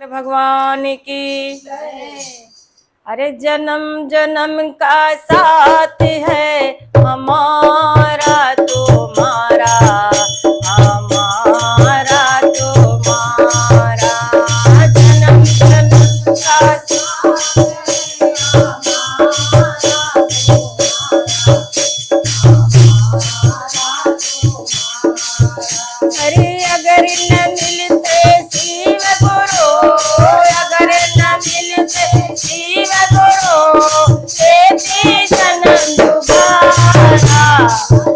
भगवान की। अरे जन्म जन्म का साथ है हमारा तुम्हारा, हमारा तुम्हारा। जन्म जन्म का साथ है अरे अगर न मिलते शिव गुरु, अगर न मिलते शिव गुरु, देती जन्म दोबारा।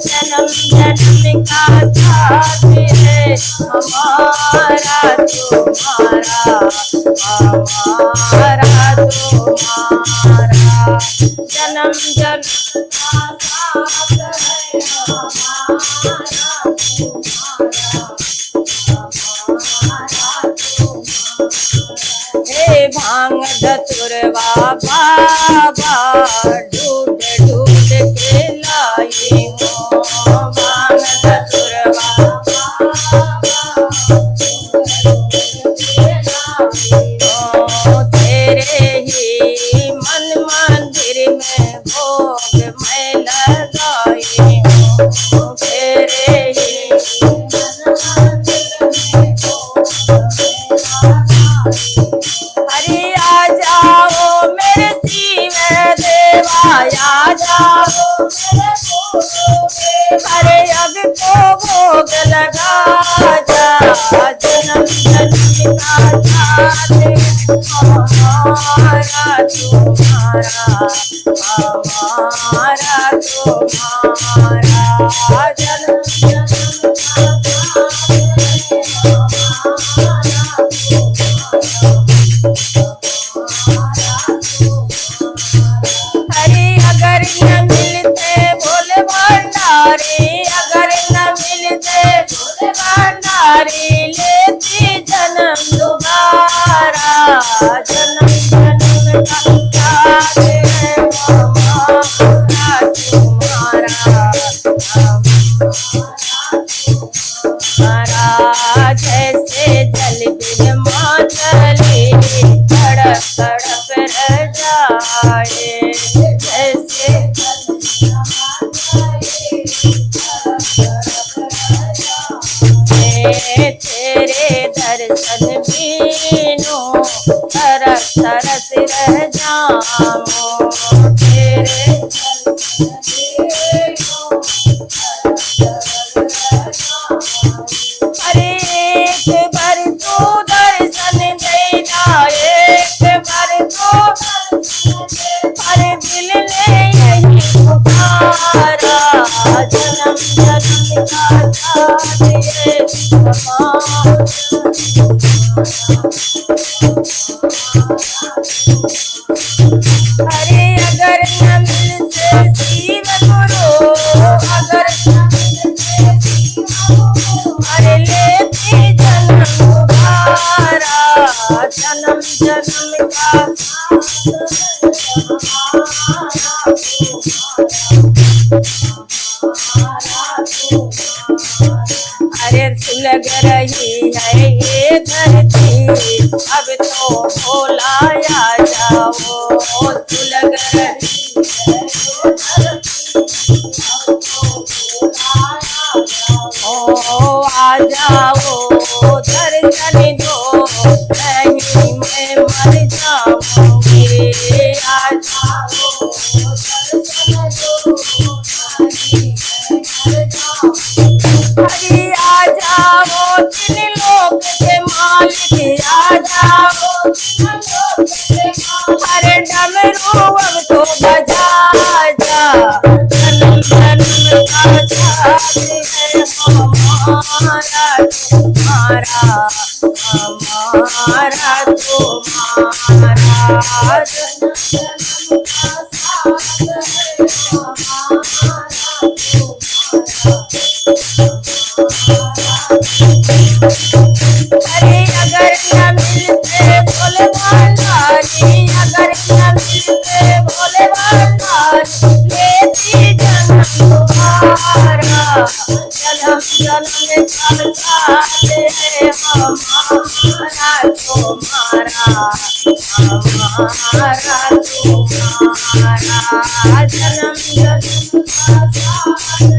जन्म जन्म का साथ है हमारा तुम्हारा, हमारा तुम्हारा। जन्म जन्म का साथ है हे भांग धतुरवा बाबा, ढूंढ ढूंढ के लाई हूँ। भांग धतुरवा तेरे ही मन मंदिर में भोग मैं लगाई हूँ। तेरे ही अरे आ जाओ मेरे शिव देवा, आ जाओ मेरे अरे अब तो भोग लगा जा। जन्म जन्म का साथ हमारा तुम्हारा, हमारा तुम्हारा। जन्म जन्म का अरे अगर न मिलते भोले भंडारी, अगर न मिलते भोले भंडारी, लेती जन्म दोबारा। जन्म जन्म का साथ है हमारा तुम्हारा, हमारा। जैसे जल बिन मातली तड़प तड़प रह जाए, जैसे तेरे दर्शन बीनों तरस तरस रह जाऊं। तेरे अरे एक बार तू दर्शन दे जाए, एक बार तू अरे दिल ने यही पुकारा। जन्म जन्म का साथ है अरे अगर न मिलते शिव गुरु, अगर न मिलते अरे लेती जन्म दोबारा। जन्म जन्म का अरे सुलग रही है ये धरती, अब तो भोला आ जाओ। सुलग रही ओ आ जाओ दर्शन दो, नहीं मैं मर जाऊंगी। आ जाओ दर्शन दो, अरे आ जाओ तीन लोक के मालिक, आ जाओ अरे डमरू अब तो बजा जा। जन्म जन्म का साथ है हमारा तुम्हारा, हमारा तुम्हारा। जन्म जन्म का साथ है हमारा अरे अगर न मिलते भोले भंडारी, अगर न मिलते भोले भंडारी, लेती जन्म दोबारा। जन्म जन्म का साथ है हमारा तुम्हारा। हमारा तुम्हारा जन्म जन्म का साथ